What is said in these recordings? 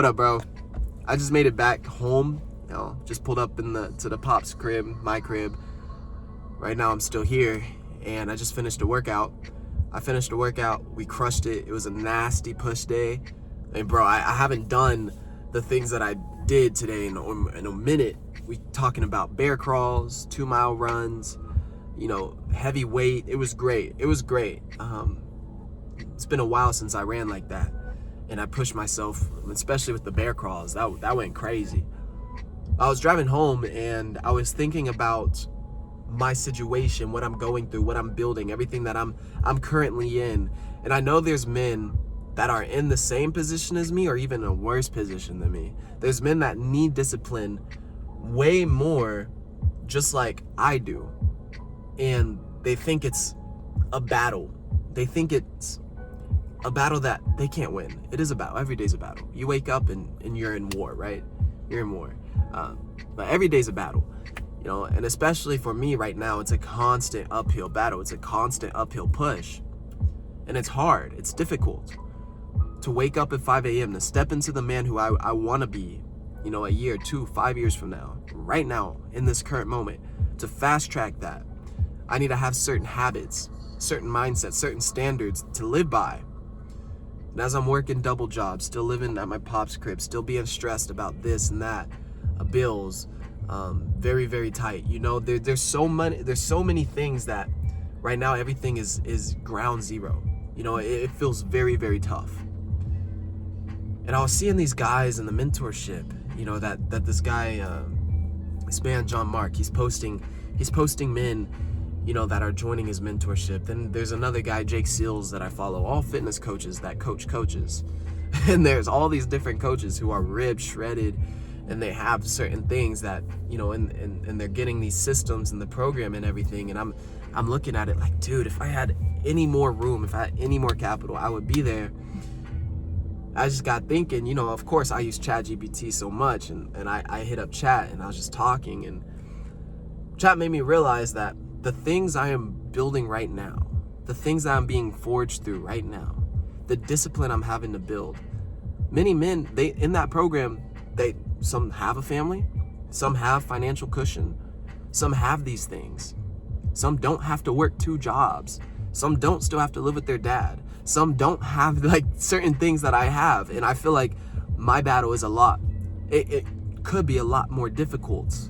What up, bro? I just made it back home. Just pulled up to the pop's crib, my crib. Right now I'm still here, and I just finished a workout. We crushed it. It was a nasty push day. And bro, I haven't done the things that I did today in a minute. We talking about bear crawls, 2-mile runs, heavy weight. It was great. It's been a while since I ran like that. And I pushed myself, especially with the bear crawls. That went crazy. I was driving home and I was thinking about my situation, what I'm going through, what I'm building, everything that I'm currently in. And I know there's men that are in the same position as me or even a worse position than me. There's men that need discipline way more, just like I do. And they think it's a battle. They think it's a battle that they can't win. It is a battle. Every day's a battle. You wake up and you're in war, right? You're in war. But every day's a battle, and especially for me right now, it's a constant uphill battle. It's a constant uphill push. And it's hard. It's difficult to wake up at 5 a.m., to step into the man who I want to be, a year, 2, 5 years from now, right now, in this current moment, to fast track that. I need to have certain habits, certain mindsets, certain standards to live by. And as I'm working double jobs, still living at my pop's crib, still being stressed about this and that, bills, very, very tight. There's so many things that right now everything is ground zero. It feels very, very tough. And I was seeing these guys in the mentorship, that this guy, this man John Mark, he's posting men, that are joining his mentorship. Then there's another guy, Jake Seals, that I follow, all fitness coaches that coach coaches. And there's all these different coaches who are ripped, shredded, and they have certain things that, and they're getting these systems in the program and everything. And I'm looking at it like, dude, if I had any more room, if I had any more capital, I would be there. I just got thinking, of course I use ChatGPT so much, and I hit up Chat and I was just talking, and Chat made me realize that the things I am building right now, the things that I'm being forged through right now, the discipline I'm having to build, many men, in that program, some have a family, some have financial cushion, some have these things. Some don't have to work 2 jobs. Some don't still have to live with their dad. Some don't have certain things that I have. And I feel like my battle is it could be a lot more difficult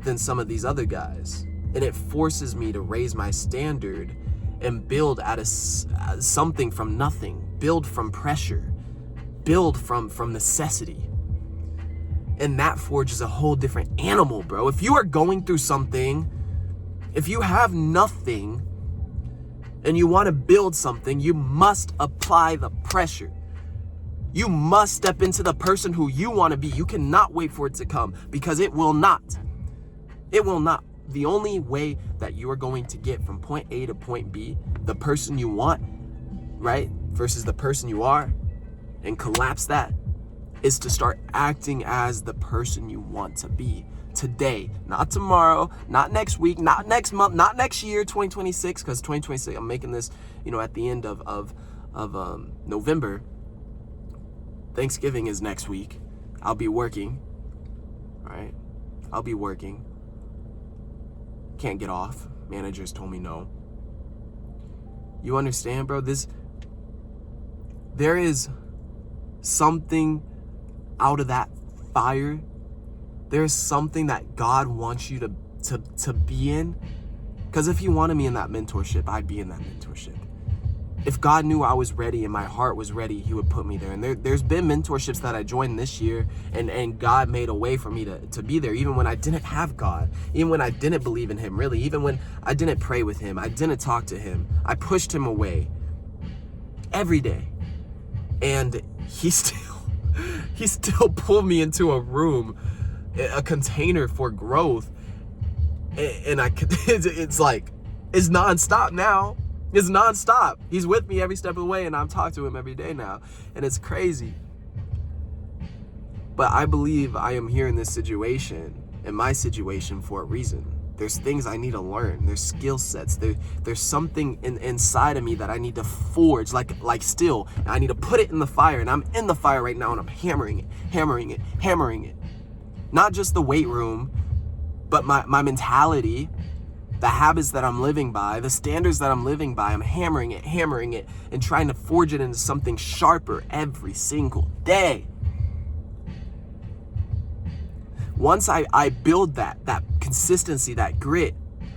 than some of these other guys. And it forces me to raise my standard and build something from nothing, build from pressure, build from necessity. And that forges a whole different animal, bro. If you are going through something, if you have nothing and you want to build something, you must apply the pressure. You must step into the person who you want to be. You cannot wait for it to come, because it will not. It will not. The only way that you are going to get from point A to point B, the person you want, right, versus the person you are, and collapse that, is to start acting as the person you want to be today, not tomorrow, not next week, not next month, not next year, 2026, because 2026, I'm making this, at the end of November. Thanksgiving is next week. I'll be working, right? I'll be working. Can't get off. Managers told me no. You understand, bro? There is something out of that fire. There's something that God wants you to be in. Because if he wanted me in that mentorship, I'd be in that mentorship. If God knew I was ready and my heart was ready, he would put me there. And there's been mentorships that I joined this year, and God made a way for me to be there, even when I didn't have God, even when I didn't believe in him, really, even when I didn't pray with him, I didn't talk to him. I pushed him away every day. And he still pulled me into a room, a container for growth. And it's nonstop now. It's nonstop. He's with me every step of the way, and I'm talking to him every day now. And it's crazy. But I believe I am here in this situation, in my situation, for a reason. There's things I need to learn. There's skill sets. There's something inside of me that I need to forge, like steel. And I need to put it in the fire, and I'm in the fire right now, and I'm hammering it. Not just the weight room, but my mentality, the habits that I'm living by, the standards that I'm living by. I'm hammering it, and trying to forge it into something sharper every single day. Once I build that consistency, that grit,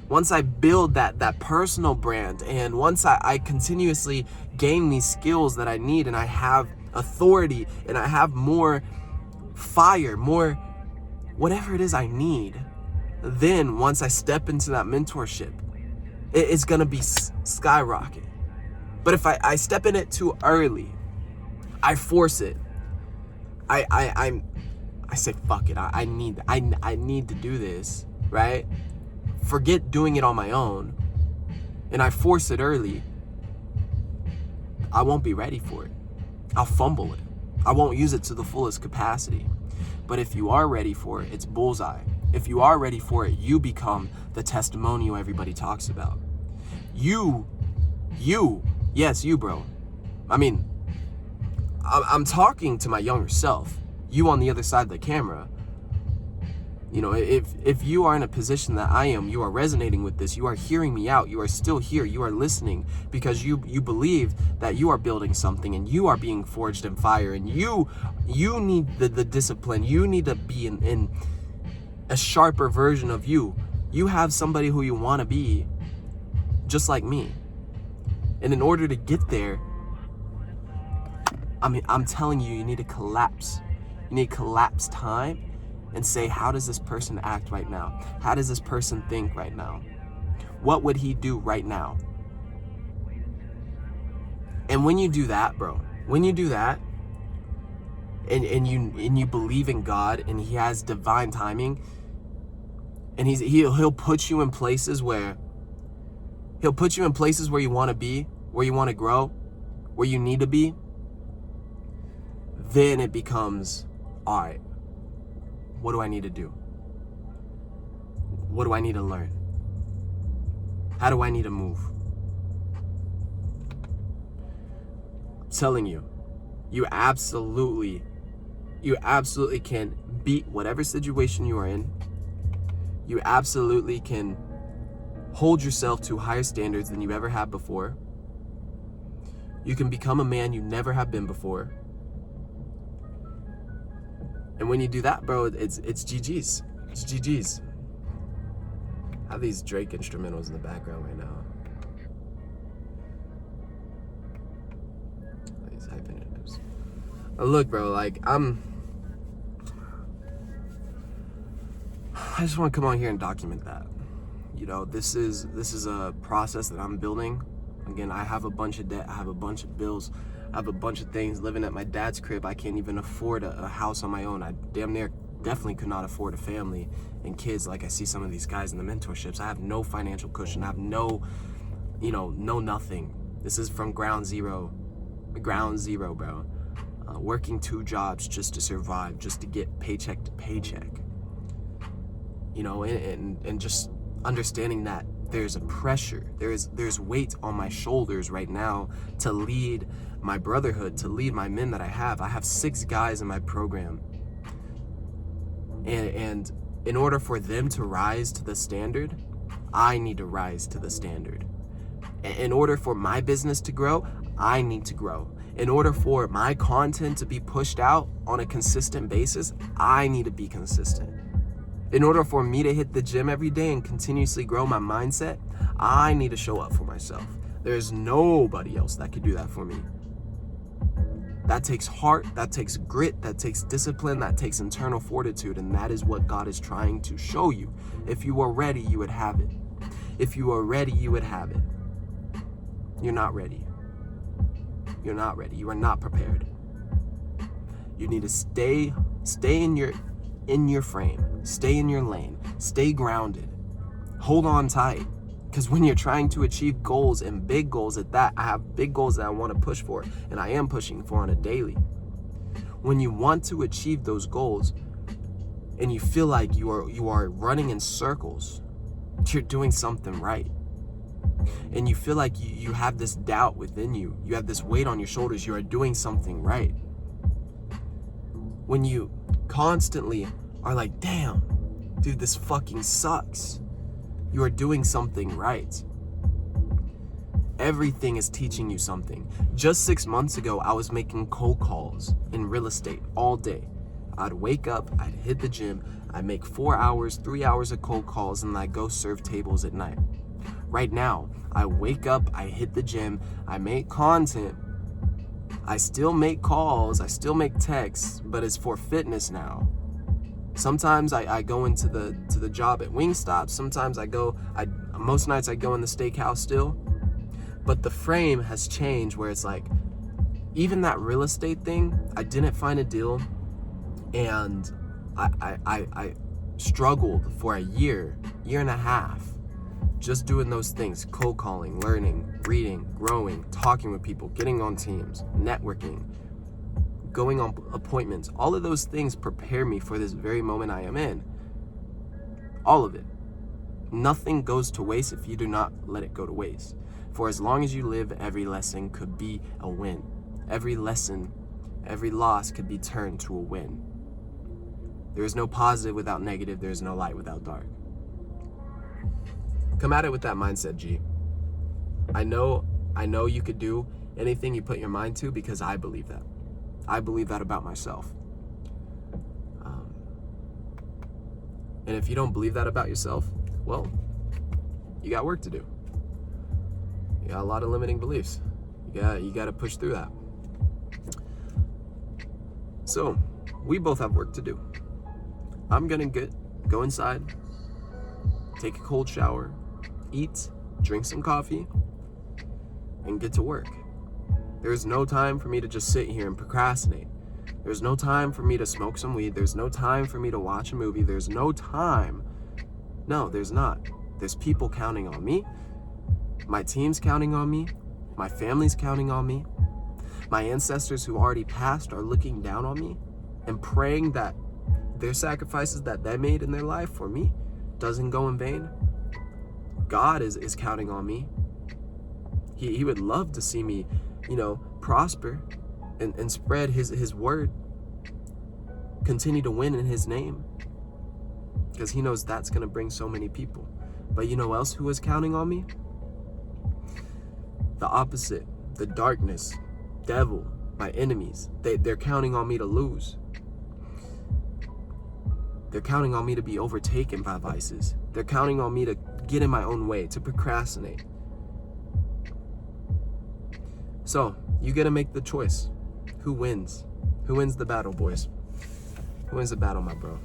once I build that personal brand, and once I continuously gain these skills that I need, and I have authority, and I have more fire, more whatever it is I need, then once I step into that mentorship, it's gonna be skyrocket. But if I step in it too early, I force it, I say, fuck it, I need to do this, right? Forget doing it on my own, and I force it early, I won't be ready for it. I'll fumble it. I won't use it to the fullest capacity. But if you are ready for it, it's bullseye. If you are ready for it, you become the testimonial everybody talks about. Yes, you, bro. I mean, I'm talking to my younger self. You on the other side of the camera. You know, if you are in a position that I am, you are resonating with this, you are hearing me out, you are still here, you are listening because you believe that you are building something, and you are being forged in fire, and you need the discipline. You need to be in a sharper version of you. You have somebody who you want to be, just like me. And in order to get there, I mean, I'm telling you, you need to collapse. You need to collapse time and say, how does this person act right now? How does this person think right now? What would he do right now? And when you do that, bro, when you do that, and you believe in God, and he has divine timing, and he'll put you in places where you want to be, where you want to grow, where you need to be, then it becomes, all right, what do I need to do? What do I need to learn? How do I need to move? I'm telling you, you absolutely can beat whatever situation you are in. You absolutely can hold yourself to higher standards than you ever have before. You can become a man you never have been before. And when you do that, bro, it's GG's. It's GG's. I have these Drake instrumentals in the background right now. These hype interviews. Look, bro, like I just want to come on here and document that. You know, this is a process that I'm building. Again, I have a bunch of debt, I have a bunch of bills, I have a bunch of things. Living at my dad's crib, I can't even afford a house on my own. I damn near definitely could not afford a family and kids like I see some of these guys in the mentorships. I have no financial cushion. I have no nothing. This is from ground zero, bro. Working 2 jobs just to survive, just to get paycheck to paycheck. You know, and just understanding that there's a pressure, there's weight on my shoulders right now to lead my brotherhood, to lead my men that I have. I have 6 guys in my program. And in order for them to rise to the standard, I need to rise to the standard. In order for my business to grow, I need to grow. In order for my content to be pushed out on a consistent basis, I need to be consistent. In order for me to hit the gym every day and continuously grow my mindset, I need to show up for myself. There's nobody else that could do that for me. That takes heart, that takes grit, that takes discipline, that takes internal fortitude, and that is what God is trying to show you. If you are ready, you would have it. If you are ready, you would have it. You're not ready. You're not ready. You are not prepared. You need to stay in your frame, stay in your lane, stay grounded, hold on tight. Because when you're trying to achieve goals, and big goals at that, I have big goals that I want to push for, and I am pushing for on a daily. When you want to achieve those goals and you feel like you are running in circles, you're doing something right. And you feel like you have this doubt within you. You have this weight on your shoulders. You are doing something right. When you constantly are like, damn, dude, this fucking sucks, you are doing something right. Everything is teaching you something. Just 6 months ago, I was making cold calls in real estate all day. I'd wake up, I'd hit the gym, I'd make 4 hours, 3 hours of cold calls, and I'd go serve tables at night. Right now, I wake up, I hit the gym, I make content, I still make calls, I still make texts, but it's for fitness now. Sometimes I go into the job at Wingstop. Sometimes most nights I go in the steakhouse still. But the frame has changed where it's like, even that real estate thing, I didn't find a deal, and I struggled for a year and a half, just doing those things: cold calling, learning, reading, growing, talking with people, getting on teams, networking, going on appointments. All of those things prepare me for this very moment I am in. All of it. Nothing goes to waste if you do not let it go to waste. For as long as you live, every lesson could be a win. Every lesson, every loss could be turned to a win. There is no positive without negative. There is no light without dark. Come at it with that mindset, G. I know you could do anything you put your mind to, because I believe that. I believe that about myself. And if you don't believe that about yourself, well, you got work to do. You got a lot of limiting beliefs. You got to push through that. So, we both have work to do. I'm gonna go inside, take a cold shower, eat, drink some coffee, and get to work. There's no time for me to just sit here and procrastinate. There's no time for me to smoke some weed. There's no time for me to watch a movie. There's no time. No, there's not. There's people counting on me. My team's counting on me. My family's counting on me. My ancestors who already passed are looking down on me and praying that their sacrifices that they made in their life for me doesn't go in vain. God is counting on me. He would love to see me, prosper and spread his word, continue to win in his name, because he knows that's going to bring so many people. But you know else who is counting on me? The opposite, the darkness, devil, my enemies. They're counting on me to lose. They're counting on me to be overtaken by vices. They're counting on me to get in my own way, to procrastinate. So, you gotta make the choice. Who wins? Who wins the battle, boys? Who wins the battle, my bro?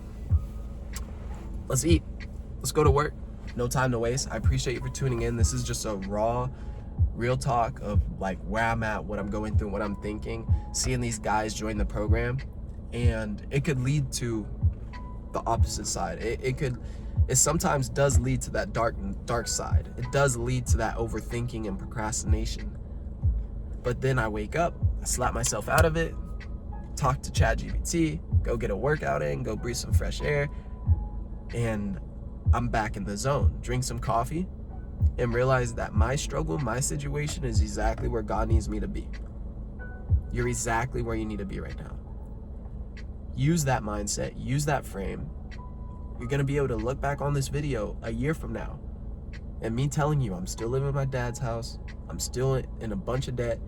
Let's eat. Let's go to work. No time to waste. I appreciate you for tuning in. This is just a raw, real talk of like where I'm at, what I'm going through, what I'm thinking, seeing these guys join the program, and it could lead to the opposite side. It sometimes does lead to that dark side. It does lead to that overthinking and procrastination. But then I wake up, I slap myself out of it, talk to ChatGPT, go get a workout in, go breathe some fresh air, and I'm back in the zone. Drink some coffee and realize that my struggle, my situation is exactly where God needs me to be. You're exactly where you need to be right now. Use that mindset, use that frame. You're gonna be able to look back on this video a year from now and me telling you I'm still living in my dad's house, I'm still in a bunch of debt,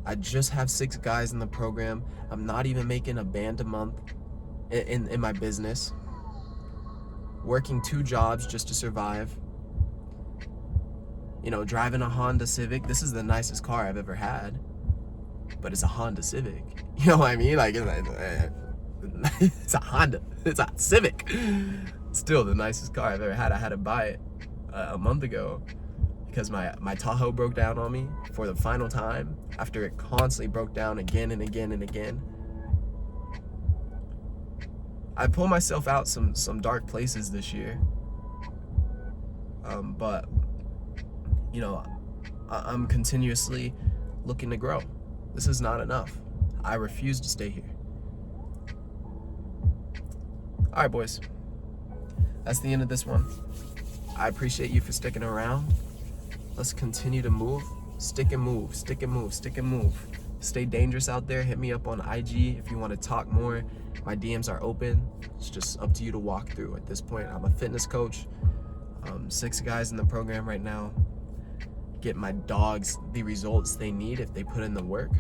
I just have 6 guys in the program, I'm not even making a band a month in my business, working 2 jobs just to survive, driving a Honda Civic. This is the nicest car I've ever had, but it's a Honda Civic. You know what I mean? Like, it's a Honda. It's a Civic. Still the nicest car I've ever had. I had to buy it a month ago because my Tahoe broke down on me for the final time after it constantly broke down again and again and again. I pulled myself out some dark places this year, but I'm continuously looking to grow. This is not enough. I refuse to stay here. All right, boys. That's the end of this one. I appreciate you for sticking around. Let's continue to move. Stick and move, stick and move, stick and move. Stay dangerous out there. Hit me up on IG if you want to talk more. My DMs are open. It's just up to you to walk through. At this point, I'm a fitness coach. 6 guys in the program right now. Get my dogs the results they need if they put in the work.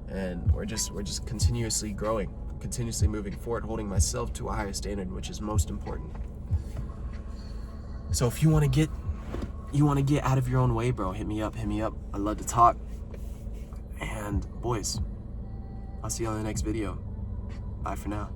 And we're just continuously growing, continuously moving forward, holding myself to a higher standard, which is most important. So if you want to get out of your own way, bro, hit me up. I love to talk. And boys, I'll see you on the next video. Bye for now.